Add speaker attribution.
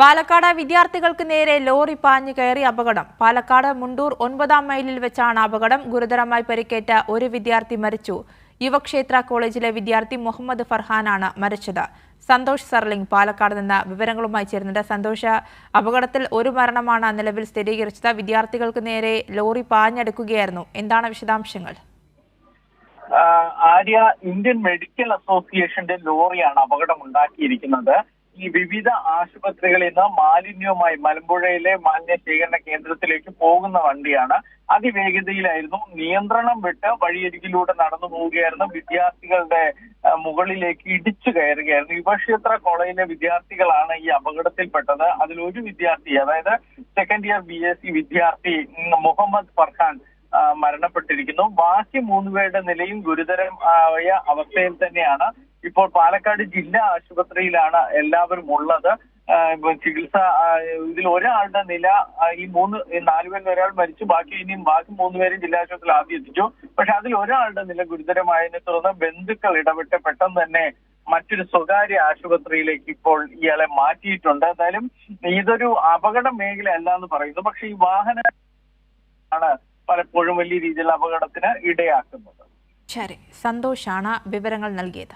Speaker 1: പാലക്കാട് വിദ്യാർത്ഥികൾക്ക് നേരെ ലോറി പാഞ്ഞു കയറി അപകടം. പാലക്കാട് മുണ്ടൂർ 9-ാം മൈലിൽ വെച്ചാണ് അപകടം. ഗുരുതരമായി പരിക്കേറ്റ ഒരു വിദ്യാർത്ഥി മരിച്ചു. യുവക്ഷേത്ര കോളേജിലെ വിദ്യാർത്ഥി മുഹമ്മദ് ഫർഹാനാണ് മരിച്ചത്. സന്തോഷ് സർലിംഗ് പാലക്കാട് നിന്ന് വിവരങ്ങളുമായി ചേരുന്നുണ്ട്. സന്തോഷ്, അപകടത്തിൽ ഒരു മരണമാണ് നിലവിൽ സ്ഥിരീകരിച്ചത്. വിദ്യാർത്ഥികൾക്ക് നേരെ ലോറി പാഞ്ഞെടുക്കുകയായിരുന്നു. എന്താണ് വിശദാംശങ്ങൾ?
Speaker 2: ആര്യ, ഇന്ത്യൻ മെഡിക്കൽ അസോസിയേഷന്റെ ലോറിയാണ് അപകടമുണ്ടാക്കിയിരിക്കുന്നത്. ഈ വിവിധ ആശുപത്രികളിൽ നിന്ന് മാലിന്യവുമായി മലമ്പുഴയിലെ മാലിന്യ ശേഖരണ കേന്ദ്രത്തിലേക്ക് പോകുന്ന വണ്ടിയാണ്. അതിവേഗതയിലായിരുന്നു. നിയന്ത്രണം വിട്ട് വഴിയരികിലൂടെ നടന്നു പോവുകയായിരുന്നു. വിദ്യാർത്ഥികളുടെ മുകളിലേക്ക് ഇടിച്ചു കയറുകയായിരുന്നു. യുവക്ഷേത്ര കോളേജിലെ വിദ്യാർത്ഥികളാണ് ഈ അപകടത്തിൽപ്പെട്ടത്. അതിലൊരു വിദ്യാർത്ഥി, അതായത് സെക്കൻഡ് ഇയർ BSc വിദ്യാർത്ഥി മുഹമ്മദ് ഫർഹാൻ മരണപ്പെട്ടിരിക്കുന്നു. ബാക്കി 3 പേരുടെ നിലയും ഗുരുതരമായ അവസ്ഥയിൽ തന്നെയാണ്. ഇപ്പോൾ പാലക്കാട് ജില്ലാ ആശുപത്രിയിലാണ് എല്ലാവരും ഉള്ളത്. ചികിത്സ, ഇതിൽ ഒരാളുടെ നില, ഈ 4 പേരിൽ ഒരാൾ മരിച്ചു. ബാക്കി 3 പേരും ജില്ലാ ആശുപത്രിയിൽ ആദ്യം എത്തിച്ചു. പക്ഷെ അതിൽ ഒരാളുടെ നില ഗുരുതരമായതിനെ തുടർന്ന് ബന്ധുക്കൾ ഇടപെട്ട് പെട്ടെന്ന് തന്നെ മറ്റൊരു സ്വകാര്യ ആശുപത്രിയിലേക്ക് ഇപ്പോൾ ഇയാളെ മാറ്റിയിട്ടുണ്ട്. എന്തായാലും ഇതൊരു അപകട മേഖല അല്ല എന്ന് പറയുന്നു. പക്ഷെ ഈ വാഹനം ആണ് പലപ്പോഴും വലിയ രീതിയിലുള്ള അപകടത്തിന് ഇടയാക്കുന്നത്.
Speaker 1: ശരി, സന്തോഷാണ് വിവരങ്ങൾ നൽകിയത്.